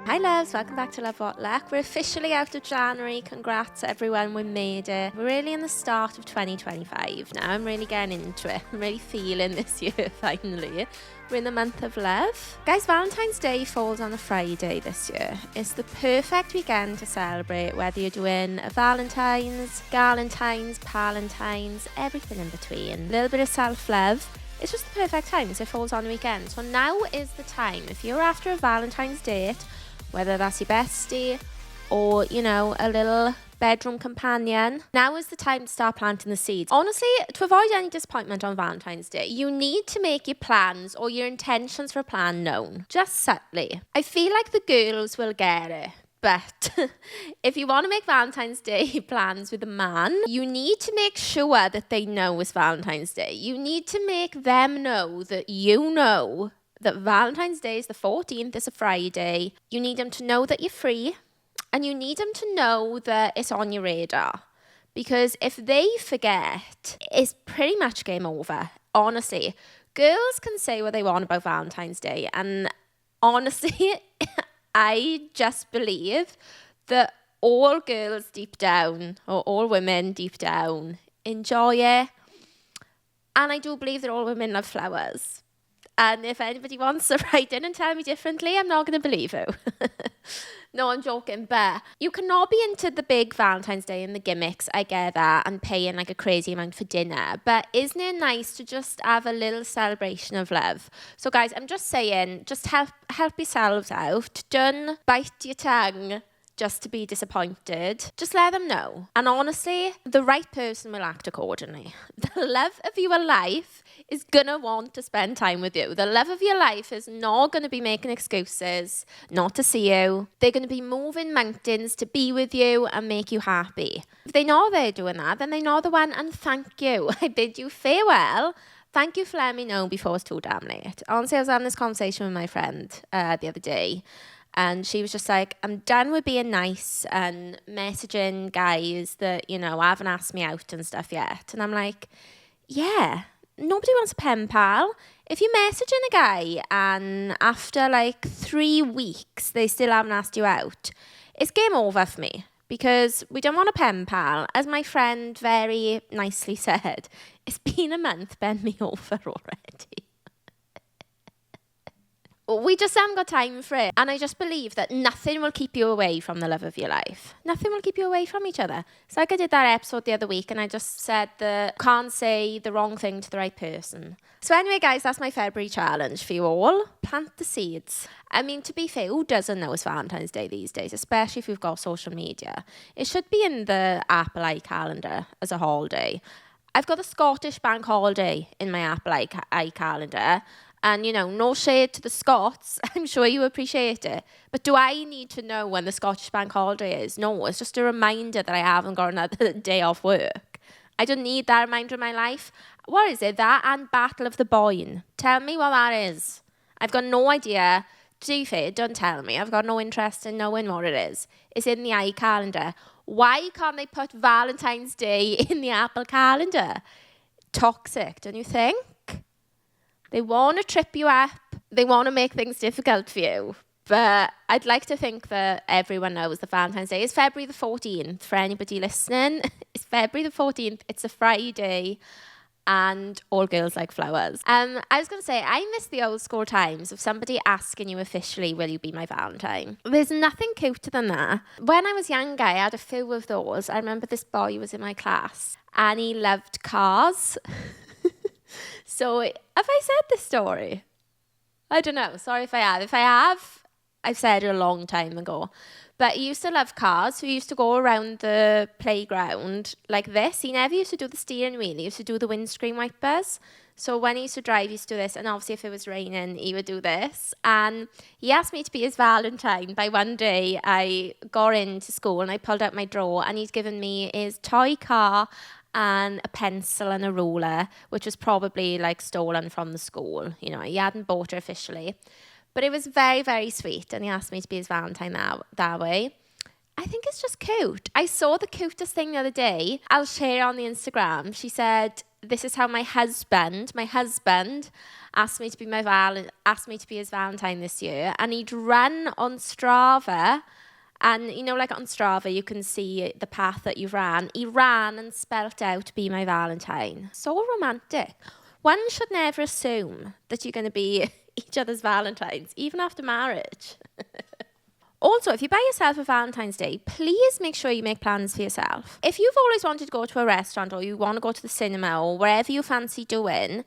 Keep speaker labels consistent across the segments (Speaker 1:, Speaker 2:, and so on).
Speaker 1: Hi loves, welcome back to Love What Luck. We're officially out of January. Congrats everyone, we made it. We're really in the start of 2025 now. I'm really getting into it. I'm really feeling this year finally. We're in the month of love. Guys, Valentine's Day falls on a Friday this year. It's the perfect weekend to celebrate, whether you're doing a Valentine's, Galentine's, Palentine's, everything in between. A little bit of self-love. It's just the perfect time, so it falls on a weekend. So now is the time. If you're after a Valentine's date, whether that's your bestie or, you know, a little bedroom companion, now is the time to start planting the seeds. Honestly, to avoid any disappointment on Valentine's Day, you need to make your plans or your intentions for a plan known, just subtly. I feel like the girls will get it. But if you want to make Valentine's Day plans with a man, you need to make sure that they know it's Valentine's Day. You need to make them know that you know that Valentine's Day is the 14th, it's a Friday. You need them to know that you're free, and you need them to know that it's on your radar. Because if they forget, it's pretty much game over. Honestly, girls can say what they want about Valentine's Day, and honestly, I just believe that all girls deep down, or all women deep down, enjoy it. And I do believe that all women love flowers. And if anybody wants to write in and tell me differently, I'm not going to believe you. No, I'm joking. But you cannot be into the big Valentine's Day and the gimmicks, I get that, and paying like a crazy amount for dinner. But isn't it nice to just have a little celebration of love? So guys, I'm just saying, just help yourselves out. Don't bite your tongue just to be disappointed. Just let them know. And honestly, the right person will act accordingly. The love of your life is gonna want to spend time with you. The love of your life is not gonna be making excuses not to see you. They're gonna be moving mountains to be with you and make you happy. If they know they're doing that, then they know the one, and thank you. I bid you farewell. Thank you for letting me know before it's too damn late. Honestly, I was having this conversation with my friend the other day, and she was just like, I'm done with being nice and messaging guys that, you know, haven't asked me out and stuff yet. And I'm like, yeah, nobody wants a pen pal. If you're messaging a guy and after like 3 weeks they still haven't asked you out, it's game over for me, because we don't want a pen pal. As my friend very nicely said, it's been a month, bend me over already. We just haven't got time for it. And I just believe that nothing will keep you away from the love of your life. Nothing will keep you away from each other. It's like I did that episode the other week, and I just said that can't say the wrong thing to the right person. So anyway, guys, that's my February challenge for you all. Plant the seeds. I mean, to be fair, who doesn't know it's Valentine's Day these days, especially if you've got social media? It should be in the Apple iCalendar as a holiday. I've got the Scottish bank holiday in my Apple iCalendar. And, you know, no shade to the Scots. I'm sure you appreciate it. But do I need to know when the Scottish bank holiday is? No, it's just a reminder that I haven't got another day off work. I don't need that reminder in my life. What is it? That and Battle of the Boyne. Tell me what that is. I've got no idea. To be fair, don't tell me. I've got no interest in knowing what it is. It's in the iCalendar. Why can't they put Valentine's Day in the Apple calendar? Toxic, don't you think? They want to trip you up. They want to make things difficult for you. But I'd like to think that everyone knows that Valentine's Day is February the 14th. For anybody listening, it's February the 14th. It's a Friday. And all girls like flowers. I was going to say, I miss the old school times of somebody asking you officially, will you be my Valentine? There's nothing cuter than that. When I was younger, I had a few of those. I remember this boy was in my class and he loved cars. So, have I said this story? I don't know. Sorry if I have. If I have, I've said it a long time ago. But he used to love cars, so he used to go around the playground like this. He never used to do the steering wheel. He used to do the windscreen wipers. So when he used to drive, he used to do this. And obviously, if it was raining, he would do this. And he asked me to be his Valentine. By one day, I got into school and I pulled out my drawer and he'd given me his toy car and a pencil and a ruler, which was probably like stolen from the school. You know, he hadn't bought it officially. But it was very, very sweet. And he asked me to be his Valentine that way. I think it's just cute. I saw the cutest thing the other day. I'll share on the Instagram. She said, "This is how my husband asked me to be asked me to be his Valentine this year, and he'd run on Strava." And, you know, like on Strava, you can see the path that you've ran. He ran and spelt out, "Be my Valentine." So romantic. One should never assume that you're going to be each other's Valentines, even after marriage. Also, if you buy yourself a Valentine's Day, please make sure you make plans for yourself. If you've always wanted to go to a restaurant or you want to go to the cinema or wherever you fancy doing,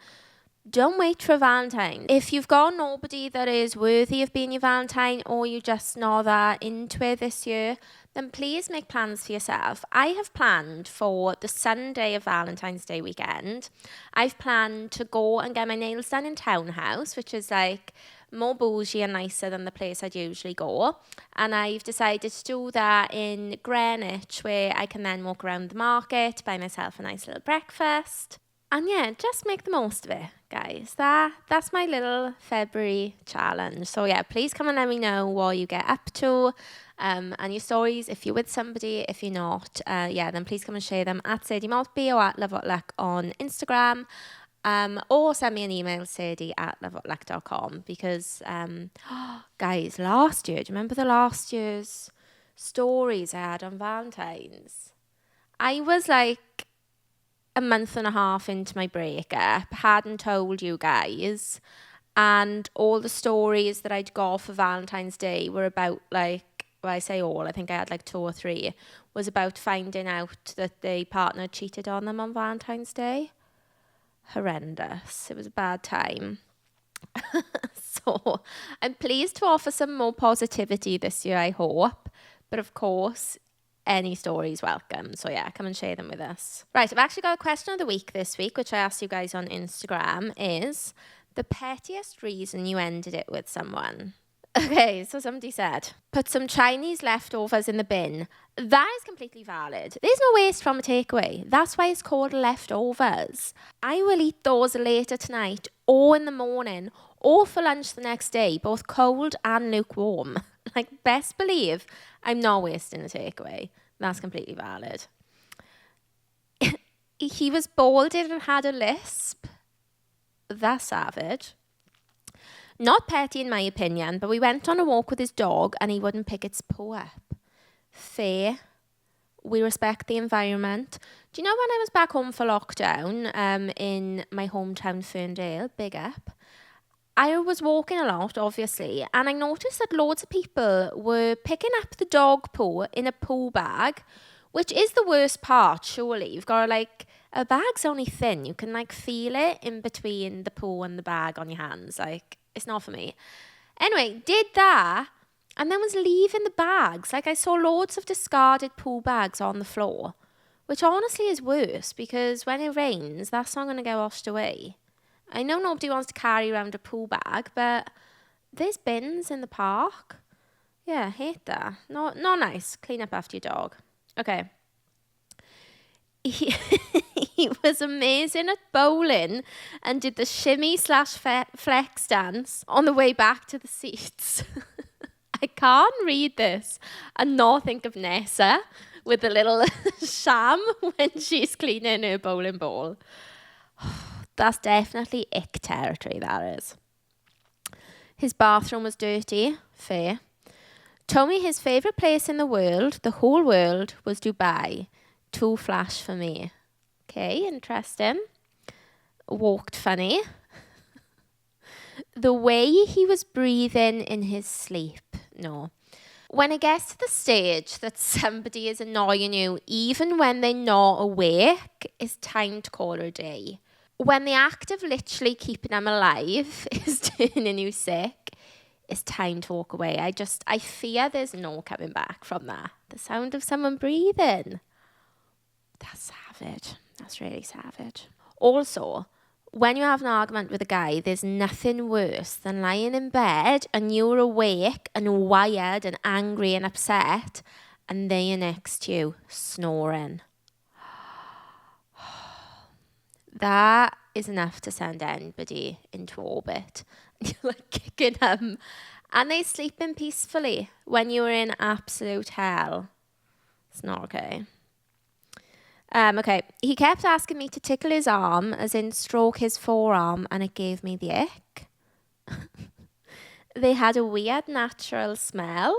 Speaker 1: don't wait for a Valentine. If you've got nobody that is worthy of being your Valentine or you just not that into it this year, then please make plans for yourself. I have planned for the Sunday of Valentine's Day weekend. I've planned to go and get my nails done in Townhouse, which is like more bougie and nicer than the place I'd usually go. And I've decided to do that in Greenwich, where I can then walk around the market, buy myself a nice little breakfast. And yeah, just make the most of it, guys. That's my little February challenge. So yeah, please come and let me know what you get up to, and your stories. If you're with somebody, if you're not, then please come and share them at Sadie Maltby or at lovewhatluck on Instagram, or send me an email, sadie@lovewhatluck.com, because guys, last year, do you remember the last year's stories I had on Valentine's? I was like a month and a half into my breakup, hadn't told you guys, and all the stories that I'd got for Valentine's Day were about, like, well, I say all, I think I had like 2 or 3, was about finding out that the partner cheated on them on Valentine's Day. Horrendous. It was a bad time. So I'm pleased to offer some more positivity this year, I hope, but of course, any stories welcome. So yeah, come and share them with us. Right, I've actually got a question of the week this week, which I asked you guys on Instagram, is the pettiest reason you ended it with someone. Okay, so somebody said, put some Chinese leftovers in the bin. That is completely valid. There's no waste from a takeaway. That's why it's called leftovers. I will eat those later tonight or in the morning or for lunch the next day, both cold and lukewarm. Like, best believe I'm not wasting a takeaway. That's completely valid. He was balded and had a lisp. That's savage. Not petty in my opinion, but we went on a walk with his dog and he wouldn't pick its paw up. Fair. We respect the environment. Do you know when I was back home for lockdown, in my hometown Ferndale, big up, I was walking a lot, obviously, and I noticed that loads of people were picking up the dog poo in a poo bag, which is the worst part, surely. You've got to, like, a bag's only thin. You can, like, feel it in between the poo and the bag on your hands. Like, it's not for me. Anyway, did that, and then was leaving the bags. Like, I saw loads of discarded poo bags on the floor, which honestly is worse, because when it rains, that's not going to get washed away. I know nobody wants to carry around a poo bag, but there's bins in the park. Yeah, I hate that. Not nice. Clean up after your dog. Okay. He was amazing at bowling and did the shimmy/flex dance on the way back to the seats. I can't read this and not think of Nessa with a little sham when she's cleaning her bowling ball. That's definitely ick territory, that is. His bathroom was dirty. Fair. Told me his favourite place in the world, the whole world, was Dubai. Too flash for me. Okay, interesting. Walked funny. The way he was breathing in his sleep. No. When it gets to the stage that somebody is annoying you, even when they're not awake, it's time to call it a day. When the act of literally keeping them alive is turning you sick, it's time to walk away. I fear there's no coming back from that. The sound of someone breathing. That's savage. That's really savage. Also, when you have an argument with a guy, there's nothing worse than lying in bed and you're awake and wired and angry and upset, and they're next to you snoring. That is enough to send anybody into orbit. You're like kicking them. And they sleeping peacefully when you were in absolute hell. It's not okay. Okay, he kept asking me to tickle his arm, as in stroke his forearm, and it gave me the ick. They had a weird natural smell.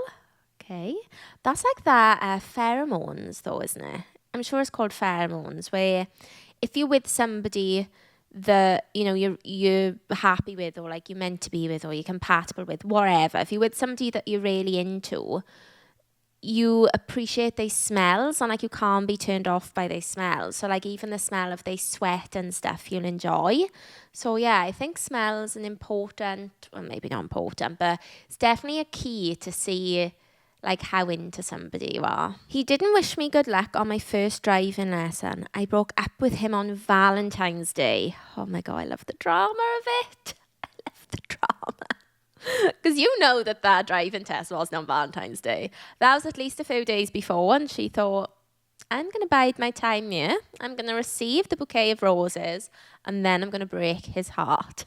Speaker 1: Okay, that's like that pheromones though, isn't it? I'm sure it's called pheromones, where if you're with somebody that, you know, you're happy with, or like you're meant to be with, or you're compatible with, whatever, if you're with somebody that you're really into, you appreciate their smells, and like you can't be turned off by their smells. So like even the smell of their sweat and stuff you'll enjoy. So yeah, I think smells an important, well, maybe not important, but it's definitely a key to see like how into somebody you are. He didn't wish me good luck on my first driving lesson. I broke up with him on Valentine's Day. Oh my God, I love the drama of it. I love the drama. Because you know that driving test wasn't on Valentine's Day. That was at least a few days before, and she thought, I'm going to bide my time here. I'm going to receive the bouquet of roses, and then I'm going to break his heart.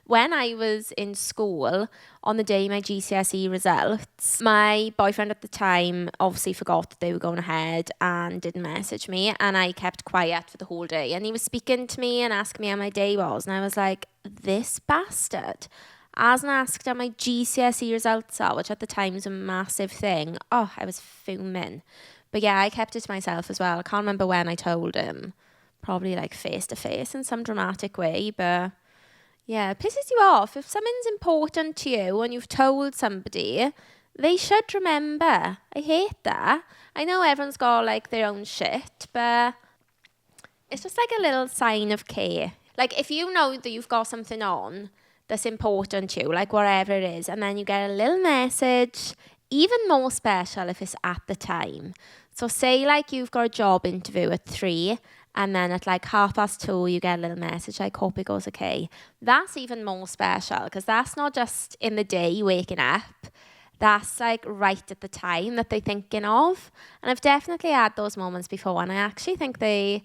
Speaker 1: When I was in school, on the day my GCSE results, my boyfriend at the time obviously forgot that they were going ahead and didn't message me, and I kept quiet for the whole day. And he was speaking to me and asking me how my day was, and I was like, this bastard hasn't asked how my GCSE results are, which at the time was a massive thing. Oh, I was fuming. But yeah, I kept it to myself as well. I can't remember when I told him. Probably like face to face in some dramatic way. But yeah, it pisses you off. If something's important to you and you've told somebody, they should remember. I hate that. I know everyone's got like their own shit, but it's just like a little sign of care. Like if you know that you've got something on that's important to you, like whatever it is, and then you get a little message, even more special if it's at the time. So say like you've got a job interview at 3, and then at like 2:30 you get a little message like, hope it goes okay. That's even more special, because that's not just in the day waking up. That's like right at the time that they're thinking of. And I've definitely had those moments before, and I actually think they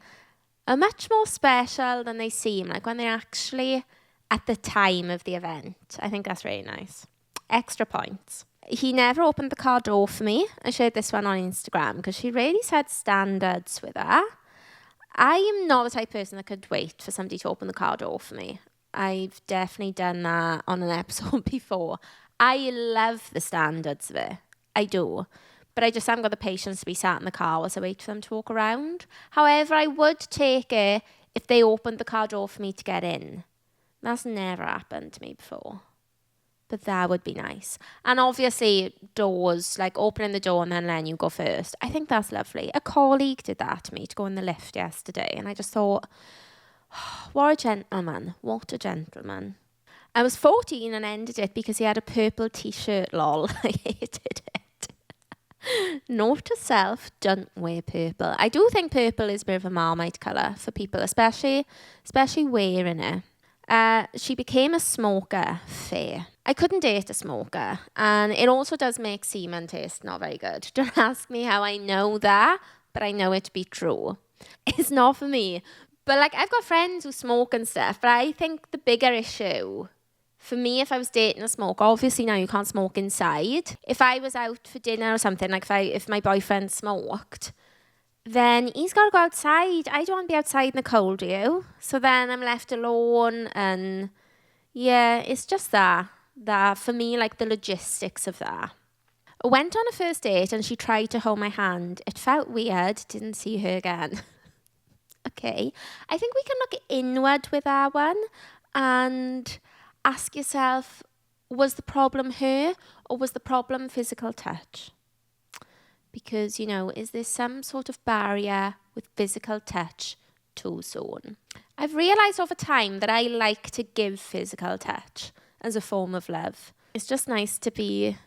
Speaker 1: are much more special than they seem, like when they're actually at the time of the event. I think that's really nice. Extra points. He never opened the car door for me. I shared this one on Instagram because she really set standards with her. I am not the type of person that could wait for somebody to open the car door for me. I've definitely done that on an episode before. I love the standards of it. I do. But I just haven't got the patience to be sat in the car whilst I wait for them to walk around. However, I would take it if they opened the car door for me to get in. That's never happened to me before. But that would be nice. And obviously, doors, like opening the door and then letting you go first. I think that's lovely. A colleague did that to me to go in the lift yesterday. And I just thought, oh, what a gentleman. What a gentleman. I was 14 and ended it because he had a purple t-shirt, lol. I hated it. Note to self, don't wear purple. I do think purple is a bit of a Marmite colour for people, especially wearing it. She became a smoker. Fair. I couldn't date a smoker, and it also does make semen taste not very good. Don't ask me how I know that, but I know it to be true. It's not for me. But like, I've got friends who smoke and stuff, but I think the bigger issue for me, if I was dating a smoker, obviously now you can't smoke inside. If I was out for dinner or something, like if my boyfriend smoked, then he's got to go outside. I don't want to be outside in the cold, do you? So then I'm left alone, and yeah, it's just that for me, like the logistics of that. I went on a first date and she tried to hold my hand. It felt weird. Didn't see her again. Okay. I think we can look inward with that one and ask yourself, was the problem her or was the problem physical touch? Because, you know, is there some sort of barrier with physical touch too soon? I've realised over time that I like to give physical touch as a form of love. It's just nice to be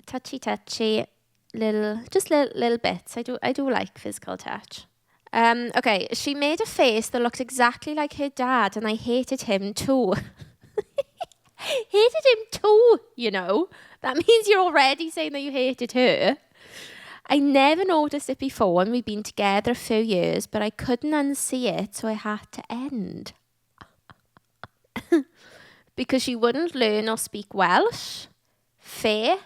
Speaker 1: touchy, little bits. I do like physical touch. Okay, she made a face that looked exactly like her dad, and I hated him too. Hated him too, you know. That means you're already saying that you hated her. I never noticed it before, and we've been together a few years, but I couldn't unsee it, so I had to end. Because she wouldn't learn or speak Welsh. Fair.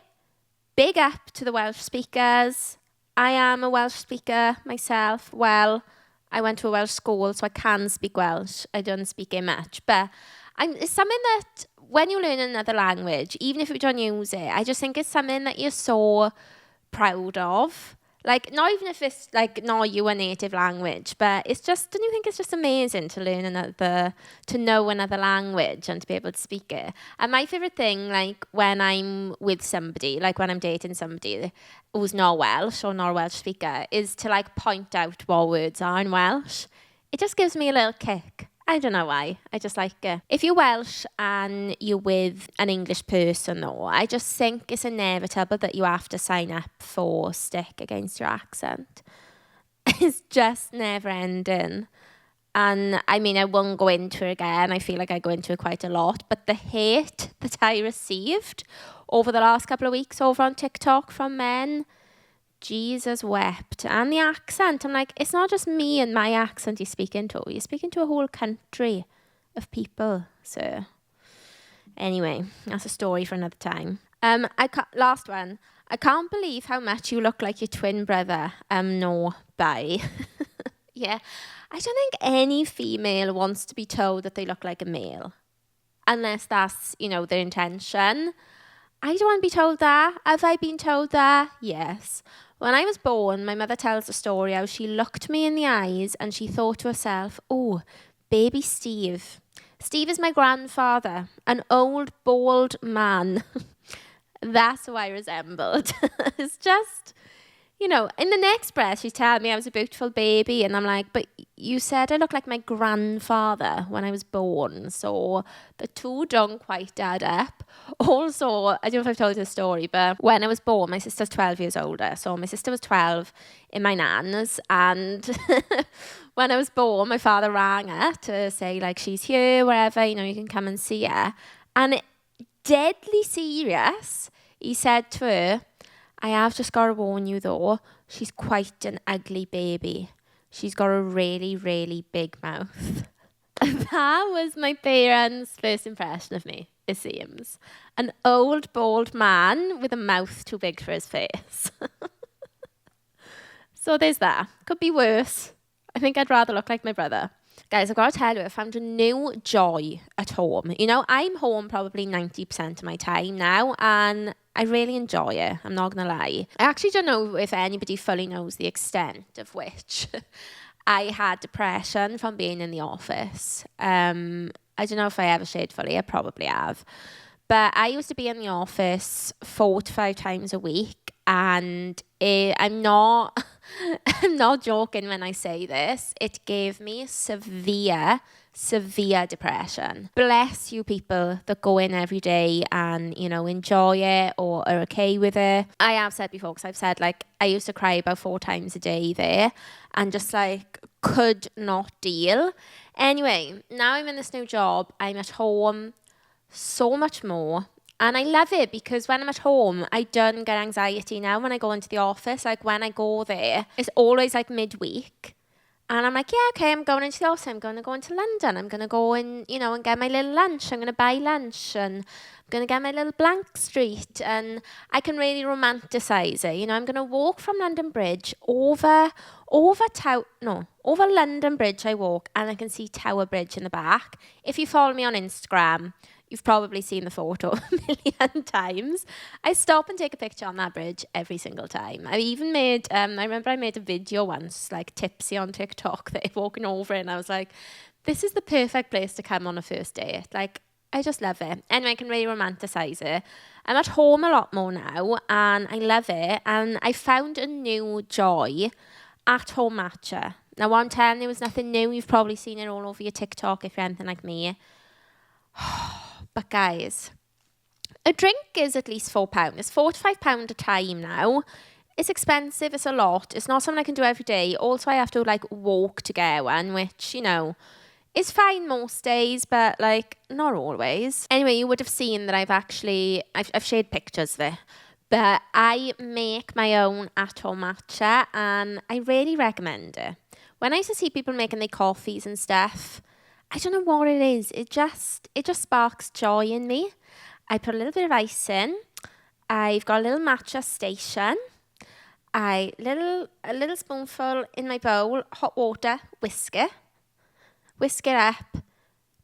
Speaker 1: big up to the Welsh speakers. I am a Welsh speaker myself. Well, I went to a Welsh school, so I can speak Welsh. I don't speak it much. But it's something that when you learn another language, even if you don't use it, I just think it's something that you're so proud of. Like, not even if it's like not your native language, but it's just, don't you think it's just amazing to know another language and to be able to speak it? And my favourite thing, like when I'm with somebody, like when I'm dating somebody who's not Welsh or not a Welsh speaker, is to like point out what words are in Welsh. It just gives me a little kick. I don't know why. I just like it. If you're Welsh and you're with an English person though, I just think it's inevitable that you have to sign up for stick against your accent. It's just never ending. And I mean, I won't go into it again. I feel like I go into it quite a lot. But the hate that I received over the last couple of weeks over on TikTok from men, Jesus wept. And the accent, I'm like, it's not just me and my accent you're speaking to. You're speaking to a whole country of people. So anyway, that's a story for another time. Last one. I can't believe how much you look like your twin brother. No, bye. Yeah, I don't think any female wants to be told that they look like a male. Unless that's, their intention. I don't want to be told that. Have I been told that? Yes. When I was born, my mother tells a story how she looked me in the eyes and she thought to herself, oh, baby Steve. Steve is my grandfather, an old, bald man. That's who I resembled. It's just, in the next breath, she's telling me I was a beautiful baby. And I'm like, but you said I look like my grandfather when I was born. So the two don't quite add up. Also, I don't know if I've told you the story, but when I was born, my sister's 12 years older. So my sister was 12 in my nan's. And when I was born, my father rang her to say, like, she's here, wherever, you can come and see her. And deadly serious, he said to her, I have just got to warn you though, she's quite an ugly baby. She's got a really, really big mouth. That was my parents' first impression of me, it seems. An old, bald man with a mouth too big for his face. So there's that. Could be worse. I think I'd rather look like my brother. Guys, I've got to tell you, I found a new joy at home. I'm home probably 90% of my time now, and I really enjoy it. I'm not going to lie. I actually don't know if anybody fully knows the extent of which I had depression from being in the office. I don't know if I ever shared fully. I probably have. But I used to be in the office 4 to 5 times a week, and I'm not joking when I say this. It gave me severe depression. Bless you people that go in every day and, enjoy it or are okay with it. I have said before, because I've said, like, I used to cry about 4 times a day there and just, like, could not deal. Anyway, now I'm in this new job. I'm at home so much more. And I love it because when I'm at home, I don't get anxiety now when I go into the office. Like when I go there, it's always like midweek. And I'm like, yeah, okay, I'm going into the office. I'm going to go into London. I'm going to go in, and get my little lunch. I'm going to buy lunch and I'm going to get my little blank street. And I can really romanticize it. I'm going to walk from London Bridge over London Bridge I walk and I can see Tower Bridge in the back. If you follow me on Instagram, you've probably seen the photo a million times. I stop and take a picture on that bridge every single time. I even made, I remember I made a video once, like tipsy on TikTok, that walking over it, and I was like, this is the perfect place to come on a first date. Like, I just love it. Anyway, I can really romanticize it. I'm at home a lot more now, and I love it. And I found a new joy, at home matcha. Now, what I'm telling you is nothing new. You've probably seen it all over your TikTok if you're anything like me. But guys, a drink is at least £4. It's £4 to £5 a time now. It's expensive, it's a lot. It's not something I can do every day. Also, I have to like walk to get one, which, is fine most days, but like not always. Anyway, you would have seen that I've shared pictures of it. But I make my own at-home matcha and I really recommend it. When I used to see people making their coffees and stuff, I don't know what it is. It just sparks joy in me. I put a little bit of ice in I've got a little matcha station. A little spoonful in my bowl, hot water, whisk it up.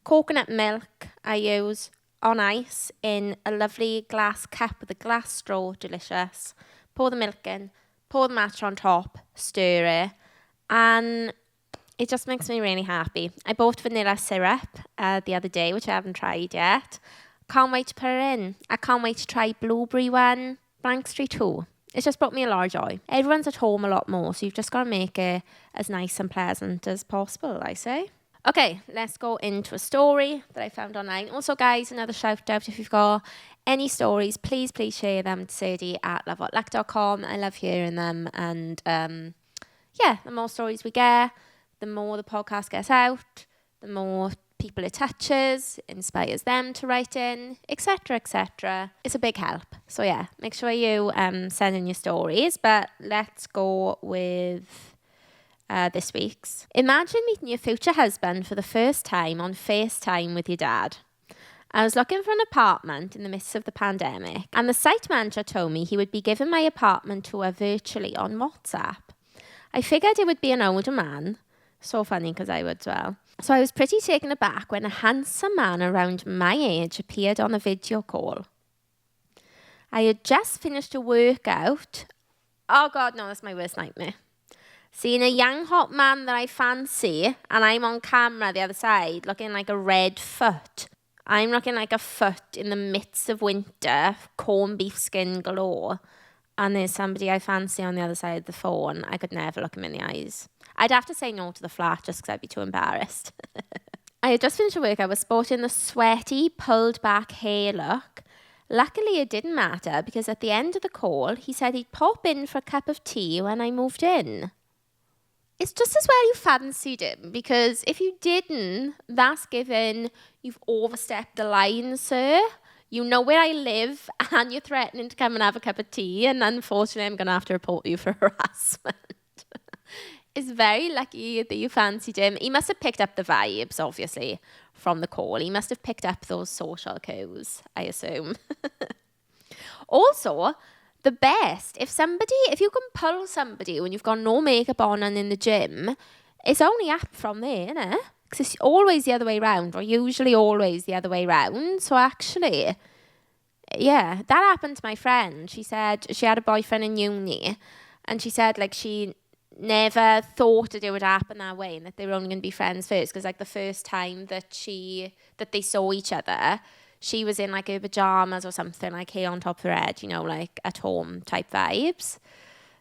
Speaker 1: Coconut milk I use on ice in a lovely glass cup with a glass straw, delicious. Pour the milk in, pour the matcha on top, stir it, and it just makes me really happy. I bought vanilla syrup the other day, which I haven't tried yet. Can't wait to put it in. I can't wait to try blueberry one, Bank Street too. It's just brought me a lot of joy. Everyone's at home a lot more, so you've just got to make it as nice and pleasant as possible, I say. Okay, let's go into a story that I found online. Also, guys, another shout out if you've got any stories, please share them to Sadie at lovewhatluck.com. I love hearing them, and the more stories we get, the more the podcast gets out, the more people it touches, inspires them to write in, etc, etc. It's a big help. So yeah, make sure you send in your stories, but let's go with this week's. Imagine meeting your future husband for the first time on FaceTime with your dad. I was looking for an apartment in the midst of the pandemic, and the site manager told me he would be giving my apartment tour virtually on WhatsApp. I figured it would be an older man. So funny because I would as well. So I was pretty taken aback when a handsome man around my age appeared on a video call. I had just finished a workout. Oh God, no, that's my worst nightmare. Seeing a young hot man that I fancy, and I'm on camera the other side looking like a red foot. I'm looking like a foot in the midst of winter, corned beef skin galore. And there's somebody I fancy on the other side of the phone. I could never look him in the eyes. I'd have to say no to the flat just because I'd be too embarrassed. I had just finished work. I was sporting the sweaty, pulled back hair look. Luckily, it didn't matter because at the end of the call, he said he'd pop in for a cup of tea when I moved in. It's just as well you fancied him, because if you didn't, that's given you've overstepped the line, sir. You know where I live and you're threatening to come and have a cup of tea, and unfortunately I'm going to have to report you for harassment. It's very lucky that you fancied him. He must have picked up the vibes, obviously, from the call. He must have picked up those social cues, I assume. Also, the best, if you can pull somebody when you've got no makeup on and in the gym, it's only up from there, isn't it? Because it's always the other way round, or usually always the other way round. So actually, yeah, that happened to my friend. She said she had a boyfriend in uni, and she said like she never thought that it would happen that way and that they were only going to be friends first, because like the first time that they saw each other, she was in like her pajamas or something, like hair on top of her head, you know, like at home type vibes.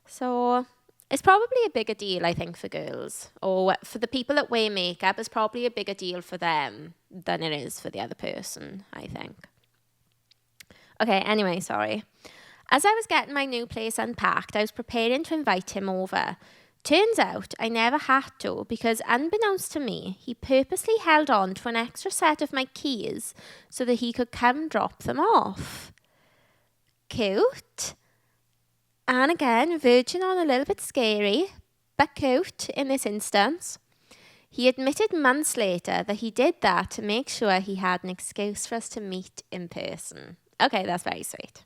Speaker 1: So it's probably a bigger deal, I think, for girls, or for the people that wear makeup. It's probably a bigger deal for them than it is for the other person, I think. Okay, anyway, sorry. As I was getting my new place unpacked, I was preparing to invite him over. Turns out I never had to, because unbeknownst to me, he purposely held on to an extra set of my keys so that he could come drop them off. Cute. And again, verging on a little bit scary, but cute in this instance. He admitted months later that he did that to make sure he had an excuse for us to meet in person. Okay, that's very sweet.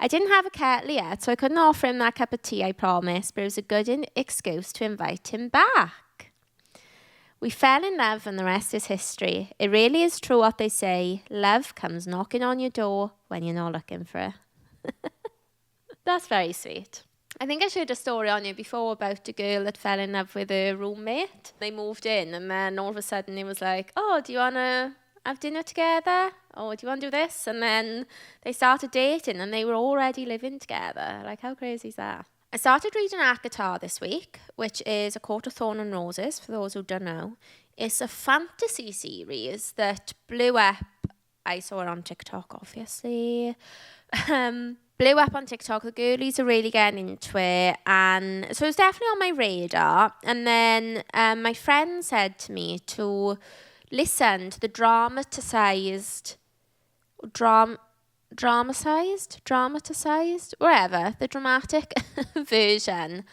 Speaker 1: I didn't have a kettle yet, so I couldn't offer him that cup of tea, I promised, but it was a good excuse to invite him back. We fell in love, and the rest is history. It really is true what they say. Love comes knocking on your door when you're not looking for it. That's very sweet. I think I shared a story on you before about a girl that fell in love with her roommate. They moved in, and then all of a sudden it was like, oh, do you want to have dinner together? Oh, do you want to do this? And then they started dating and they were already living together. Like, how crazy is that? I started reading ACOTAR this week, which is A Court of Thorn and Roses, for those who don't know. It's a fantasy series that blew up. I saw it on TikTok, obviously. Blew up on TikTok. The girlies are really getting into it. And so it was definitely on my radar. And then my friend said to me to listen to the dramatized, wherever, the dramatic version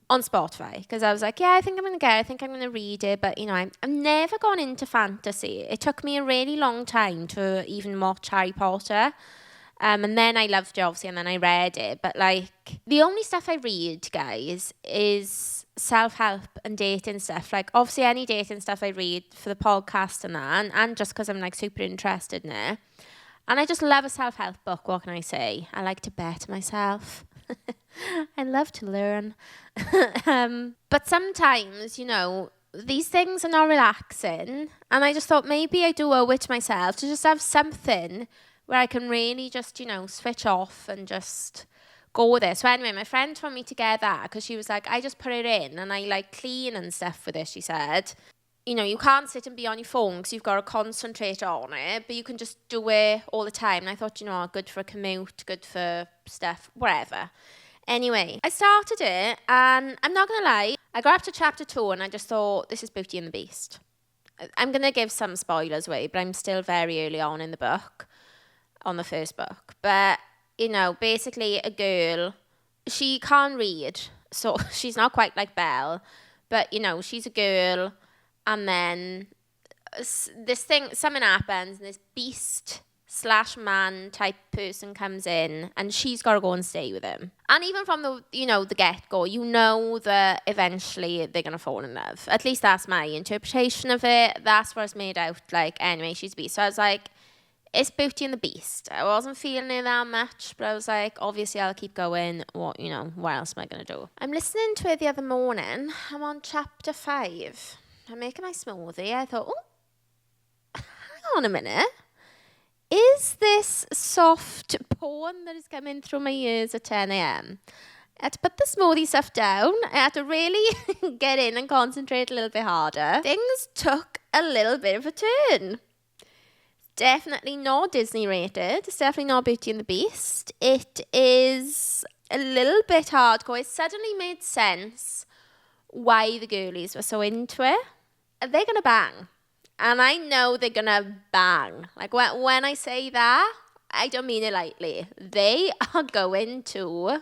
Speaker 1: on Spotify. Because I was like, yeah, I think I'm going to read it. But, you know, I've never gone into fantasy. It took me a really long time to even watch Harry Potter. And then I loved it, obviously, and then I read it. But, like, the only stuff I read, guys, is self-help and dating stuff. Like, obviously, any dating stuff I read for the podcast and that, and just because I'm, like, super interested in it. And I just love a self-help book, what can I say? I like to better myself. I love to learn. But sometimes, you know, these things are not relaxing. And I just thought maybe I do owe it to myself to just have something where I can really just, you know, switch off and just go with it. So anyway, my friend told me to get that because she was like, I just put it in and I like clean and stuff with it, she said. You know, you can't sit and be on your phone because you've got to concentrate on it, but you can just do it all the time. And I thought, you know, good for a commute, good for stuff, whatever. Anyway, I started it and I'm not going to lie, I got up to chapter 2 and I just thought, this is Beauty and the Beast. I'm going to give some spoilers away, but I'm still very early on in the book, on the first book. But, you know, basically a girl, she can't read, so she's not quite like Belle, but, you know, she's a girl, and then this thing, something happens, and this beast/man type person comes in, and she's got to go and stay with him. And even from the, you know, the get-go, you know that eventually they're going to fall in love. At least that's my interpretation of it. That's what it's made out like. Anyway, she's a beast. So I was like, it's Beauty and the Beast. I wasn't feeling it that much, but I was like, obviously I'll keep going. What else am I going to do? I'm listening to it the other morning. I'm on chapter 5. I'm making my smoothie. I thought, oh, hang on a minute. Is this soft porn that is coming through my ears at 10 a.m? I had to put the smoothie stuff down. I had to really get in and concentrate a little bit harder. Things took a little bit of a turn. Definitely not Disney rated. It's definitely not Beauty and the Beast. It is a little bit hardcore. It suddenly made sense why the girlies were so into it. They're going to bang. And I know they're going to bang. Like, when I say that, I don't mean it lightly. They are going to...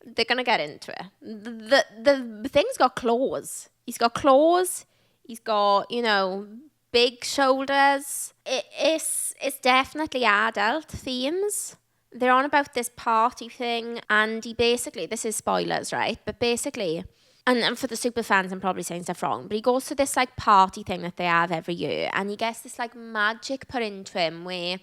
Speaker 1: They're going to get into it. The thing's got claws. He's got claws. He's got, you know, big shoulders. It's definitely adult themes. They're on about this party thing. And he basically... This is spoilers, right? But basically... And for the super fans, I'm probably saying stuff wrong, but he goes to this, like, party thing that they have every year, and he gets this, like, magic put into him where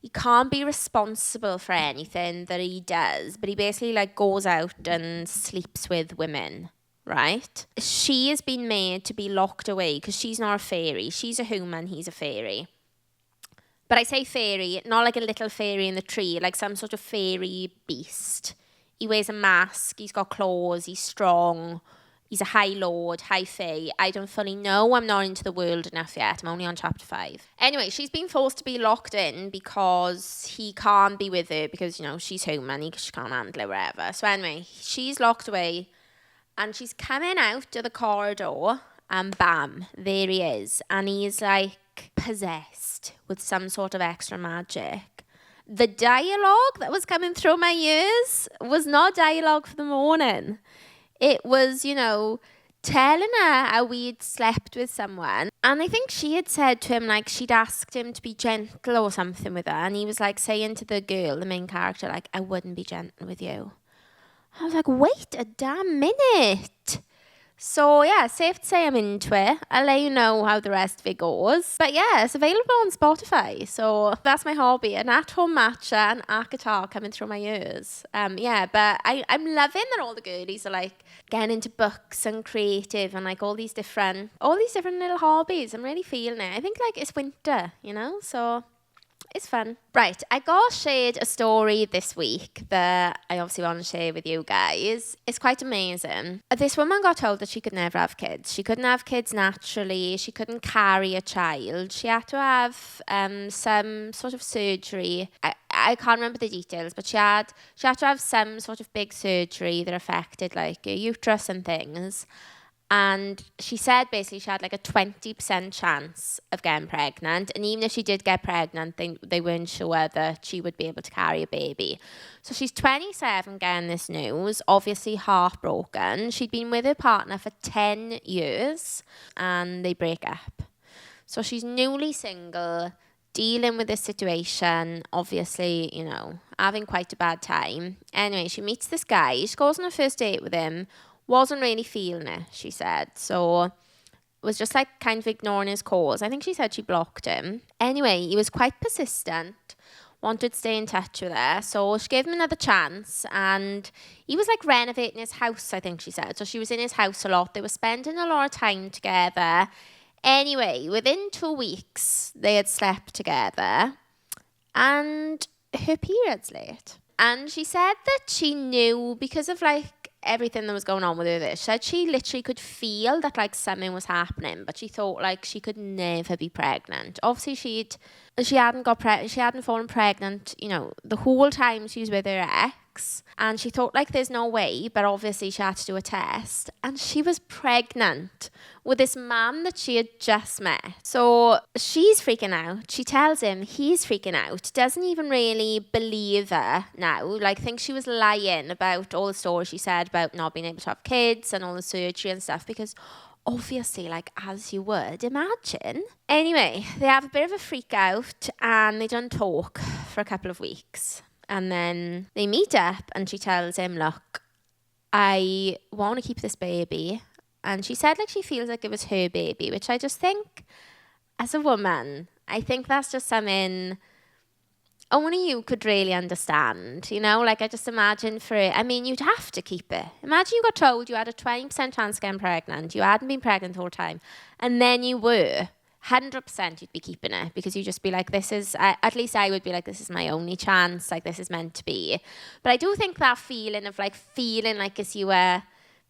Speaker 1: he can't be responsible for anything that he does, but he basically, like, goes out and sleeps with women, right? She has been made to be locked away because she's not a fairy. She's a human, he's a fairy. But I say fairy, not like a little fairy in the tree, like some sort of fairy beast. He wears a mask, he's got claws, he's strong... He's a high lord, high fae. I don't fully know. I'm not into the world enough yet. I'm only on chapter 5. Anyway, she's been forced to be locked in because he can't be with her because, you know, she's human. She can't handle it, whatever. So anyway, she's locked away and she's coming out of the corridor and bam, there he is. And he's like possessed with some sort of extra magic. The dialogue that was coming through my ears was not dialogue for the morning. It was, you know, telling her how we'd slept with someone. And I think she had said to him, like, she'd asked him to be gentle or something with her. And he was, like, saying to the girl, the main character, like, I wouldn't be gentle with you. I was like, wait a damn minute. So, yeah, safe to say I'm into it. I'll let you know how the rest of it goes. But, yeah, it's available on Spotify. So, that's my hobby. An at-home matcha and a guitar coming through my ears. Yeah, but I'm loving that all the girlies are, like, getting into books and creative and, like, all these different little hobbies. I'm really feeling it. I think, like, it's winter, you know? So... it's fun. Right, I got shared a story this week that I obviously want to share with you guys. It's quite amazing. This woman got told that she could never have kids. She couldn't have kids naturally. She couldn't carry a child. She had to have some sort of surgery. I can't remember the details, but she had to have some sort of big surgery that affected like her uterus and things. And she said basically she had like a 20% chance of getting pregnant. And even if she did get pregnant, they weren't sure that she would be able to carry a baby. So she's 27 getting this news, obviously heartbroken. She'd been with her partner for 10 years and they break up. So she's newly single, dealing with this situation, obviously, you know, having quite a bad time. Anyway, she meets this guy. She goes on a first date with him. Wasn't really feeling it, she said. So was just like kind of ignoring his calls. I think she said she blocked him. Anyway, he was quite persistent, wanted to stay in touch with her. So she gave him another chance, and he was like renovating his house, I think she said. So she was in his house a lot. They were spending a lot of time together. Anyway, within 2 weeks, they had slept together, and her period's late. And she said that she knew because of like everything that was going on with her. She said she literally could feel that like something was happening, but she thought like she could never be pregnant. Obviously she hadn't fallen pregnant, you know, the whole time she was with her ex, and she thought like there's no way, but obviously she had to do a test, and she was pregnant with this man that she had just met. So she's freaking out. She tells him, he's freaking out, doesn't even really believe her now, like thinks she was lying about all the stories she said about not being able to have kids and all the surgery and stuff, because obviously, like, as you would imagine. Anyway, they have a bit of a freak out, and they don't talk for a couple of weeks. And then they meet up, and she tells him, look, I want to keep this baby. And she said, like, she feels like it was her baby, which I just think, as a woman, I think that's just something only you could really understand, you know? Like, I just imagine you'd have to keep it. Imagine you got told you had a 20% chance of getting pregnant, you hadn't been pregnant the whole time, and then you were, 100% you'd be keeping it, because you'd just be like, at least I would be like, this is my only chance, like, this is meant to be. But I do think that feeling of, like, feeling like as you were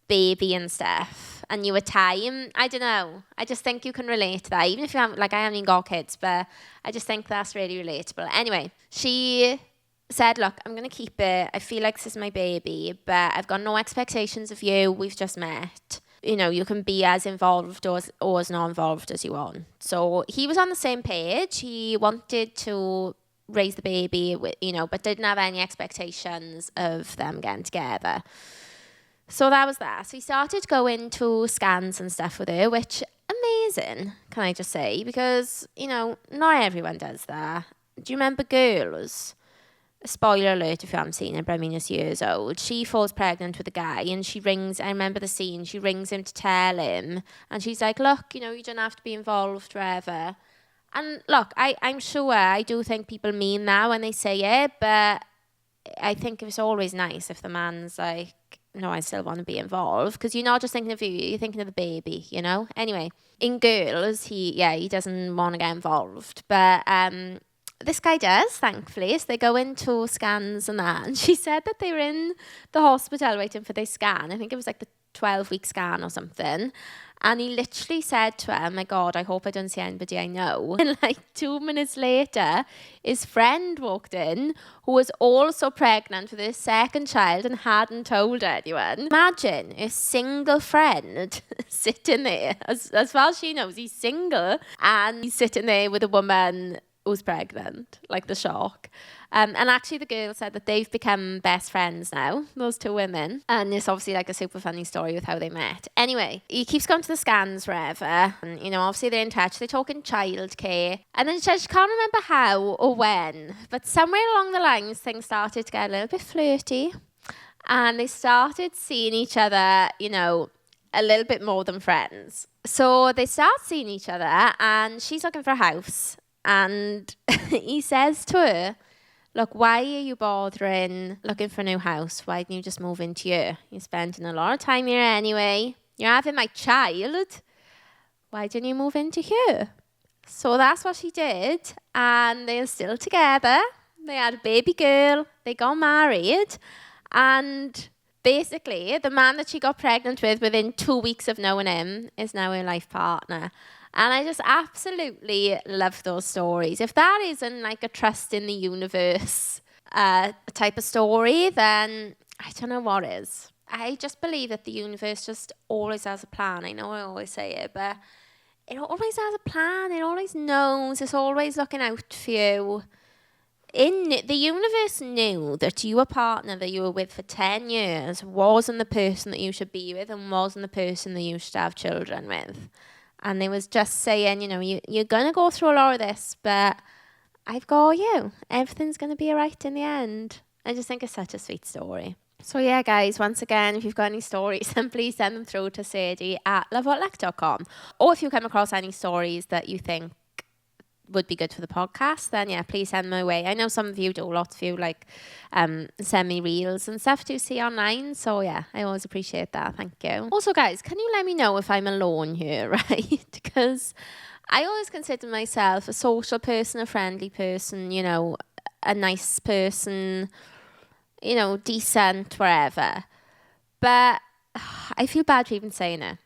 Speaker 1: baby and stuff, and you were time, I don't know, I just think you can relate to that, even if you haven't, like, I haven't even got kids, but I just think that's really relatable. Anyway, she said, look, I'm going to keep it, I feel like this is my baby, but I've got no expectations of you, we've just met, you know, you can be as involved or as not involved as you want. So he was on the same page. He wanted to raise the baby, you know, but didn't have any expectations of them getting together. So that was that. So he started going to scans and stuff with her, which, amazing, can I just say, because, you know, not everyone does that. Do you remember Girls? Spoiler alert if you haven't seen it, but I mean, it's years old. She falls pregnant with a guy, and she rings, I remember the scene, she rings him to tell him, and she's like, look, you know, you don't have to be involved wherever. And look, I'm sure, I do think people mean that when they say it, but I think it's always nice if the man's like, no, I still want to be involved, because you're not just thinking of you, you're thinking of the baby, you know? Anyway, in Girls, he doesn't want to get involved, but this guy does, thankfully. So they go into scans and that, and she said that they were in the hospital waiting for their scan. I think it was like the 12-week scan or something. And he literally said to her, oh my God, I hope I don't see anybody I know. And like 2 minutes later, his friend walked in, who was also pregnant with his second child and hadn't told anyone. Imagine a single friend sitting there. As far as she knows, he's single, and he's sitting there with a woman who's pregnant, like the shock. And actually the girl said that they've become best friends now, those two women. And it's obviously like a super funny story with how they met. Anyway, he keeps going to the scans forever. And, you know, obviously they're in touch. They're talking childcare. And then she said she can't remember how or when, but somewhere along the lines, things started to get a little bit flirty. And they started seeing each other, you know, a little bit more than friends. So they start seeing each other, and she's looking for a house. And he says to her, look, why are you bothering looking for a new house? Why didn't you just move into here? You're spending a lot of time here anyway. You're having my child. Why didn't you move into here? So that's what she did. And they're still together. They had a baby girl. They got married. And basically, the man that she got pregnant with within 2 weeks of knowing him is now her life partner. And I just absolutely love those stories. If that isn't like a trust in the universe type of story, then I don't know what is. I just believe that the universe just always has a plan. I know I always say it, but it always has a plan. It always knows. It's always looking out for you. The universe knew that your partner that you were with for 10 years wasn't the person that you should be with, and wasn't the person that you should have children with. And they was just saying, you know, you're going to go through a lot of this, but I've got you. Everything's going to be all right in the end. I just think it's such a sweet story. So yeah, guys, once again, if you've got any stories, then please send them through to Sadie at lovewhatluck.com. Or if you come across any stories that you think would be good for the podcast, then yeah, please send them my way. I know some of you do, lots of you send me reels and stuff to see online. So yeah, I always appreciate that. Thank you. Also, guys, can you let me know if I'm alone here, right? Because I always consider myself a social person, a friendly person, you know, a nice person, you know, decent, wherever. But I feel bad for even saying it.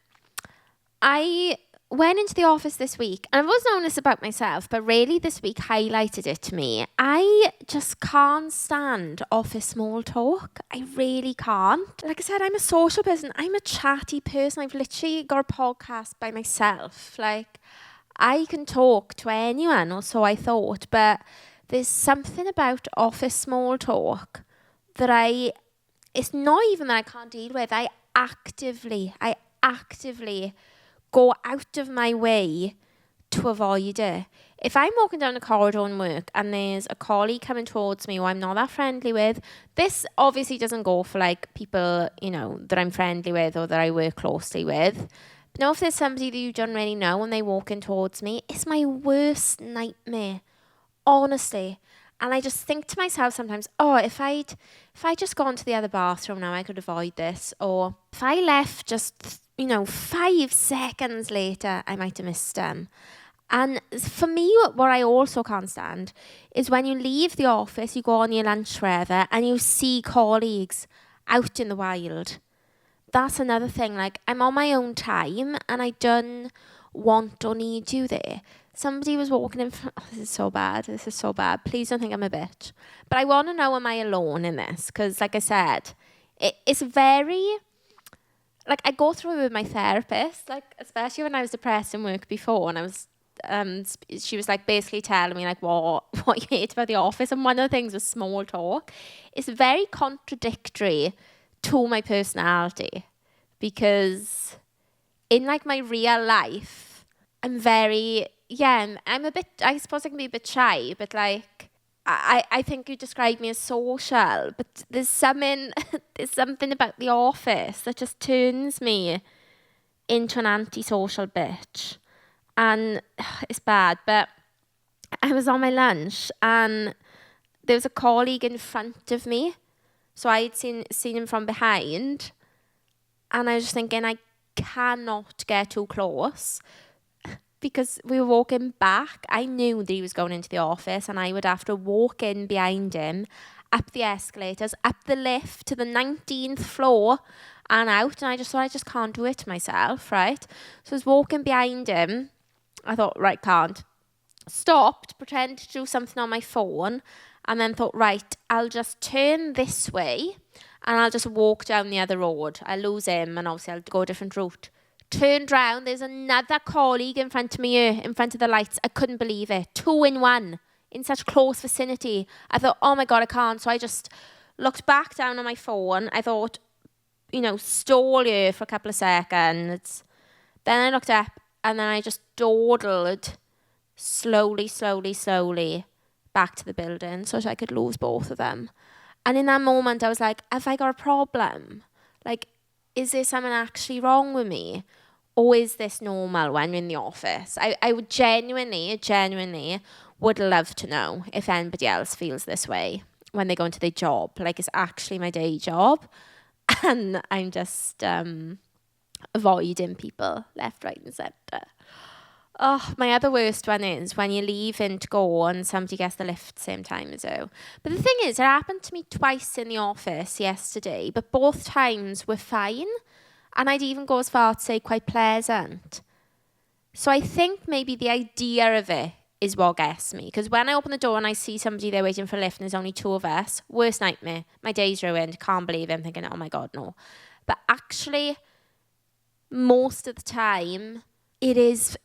Speaker 1: I went into the office this week, and I've always known this about myself, but really this week highlighted it to me. I just can't stand office small talk. I really can't. Like I said, I'm a social person. I'm a chatty person. I've literally got a podcast by myself. Like, I can talk to anyone, or so I thought, but there's something about office small talk that it's not even that I can't deal with. I actively go out of my way to avoid it. If I'm walking down the corridor in work and there's a colleague coming towards me who I'm not that friendly with, this obviously doesn't go for like people, you know, that I'm friendly with or that I work closely with. But now if there's somebody that you don't really know and they walk in towards me, it's my worst nightmare, honestly. And I just think to myself sometimes, oh, if I'd just gone to the other bathroom now, I could avoid this. Or if I left just, 5 seconds later, I might have missed them. And for me, what I also can't stand is when you leave the office, you go on your lunch wherever, and you see colleagues out in the wild. That's another thing. Like, I'm on my own time, and I don't want or need you there. Somebody was walking in front. Oh, this is so bad. Please don't think I'm a bitch. But I want to know, am I alone in this? Because, like I said, it's very... Like, I go through it with my therapist, like, especially when I was depressed in work before, and I was... she was like basically telling me like what you hate about the office, and one of the things was small talk. It's very contradictory to my personality, because in like my real life, I'm very... I'm a bit, I suppose I can be a bit shy, but like, I think you describe me as social, but there's something about the office that just turns me into an antisocial bitch. And it's bad, but I was on my lunch and there was a colleague in front of me. So I'd seen him from behind, and I was just thinking, I cannot get too close. Because we were walking back, I knew that he was going into the office, and I would have to walk in behind him, up the escalators, up the lift to the 19th floor and out. And I just thought, I just can't do it to myself, right? So I was walking behind him. I thought, right, can't. Stopped, pretended to do something on my phone, and then thought, right, I'll just turn this way and I'll just walk down the other road. I'll lose him, and obviously I'll go a different route. Turned round, there's another colleague in front of me here, in front of the lights. I couldn't believe it. 2 in 1, in such close vicinity. I thought, oh my God, I can't. So I just looked back down on my phone. I thought, stall here for a couple of seconds. Then I looked up, and then I just dawdled slowly back to the building so that I could lose both of them. And in that moment, I was like, have I got a problem? Like, is there something actually wrong with me? Or is this normal when you're in the office? I would genuinely would love to know if anybody else feels this way when they go into their job. Like, it's actually my day job, and I'm just avoiding people left, right and centre. Oh, my other worst one is when you're leaving to go and somebody gets the lift at the same time as you. But the thing is, it happened to me twice in the office yesterday, but both times were fine. And I'd even go as far to say quite pleasant. So I think maybe the idea of it is what gets me. Because when I open the door and I see somebody there waiting for a lift and there's only 2 of us, worst nightmare. My day's ruined. Can't believe it. I'm thinking, oh my God, no. But actually, most of the time, it is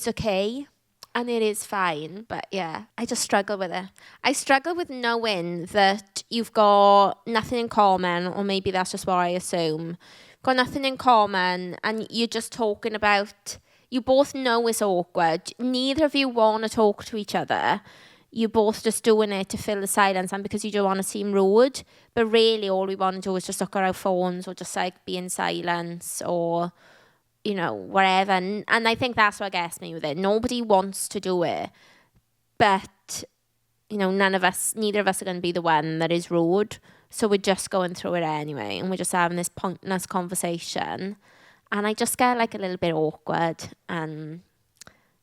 Speaker 1: okay. And it is fine. But yeah, I just struggle with it. I struggle with knowing that you've got nothing in common, or maybe that's just what I assume. Got nothing in common, and you're just talking about, you both know it's awkward, neither of you want to talk to each other, you're both just doing it to fill the silence and because you don't want to seem rude. But really all we want to do is just look at our phones or just like be in silence or, you know, whatever. And I think that's what gets me with it. Nobody wants to do it. But, you know, neither of us are going to be the one that is rude. So we're just going through it anyway. And we're just having this pointless conversation. And I just get like a little bit awkward. And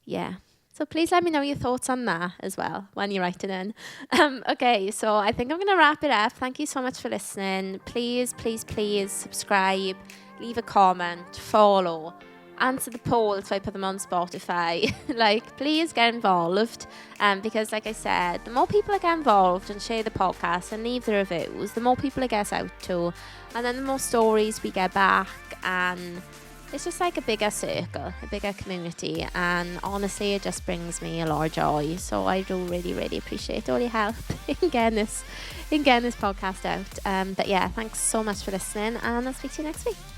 Speaker 1: yeah. So please let me know your thoughts on that as well when you write it in. Okay, so I think I'm going to wrap it up. Thank you so much for listening. Please, please, please subscribe, leave a comment, follow, answer the poll if I put them on Spotify. Like, please get involved. Because like I said, the more people that get involved and share the podcast and leave the reviews, the more people it gets out to. And then the more stories we get back, and it's just like a bigger circle, a bigger community, and honestly it just brings me a lot of joy. So I do really, really appreciate all your help in getting this podcast out. But yeah, thanks so much for listening, and I'll speak to you next week.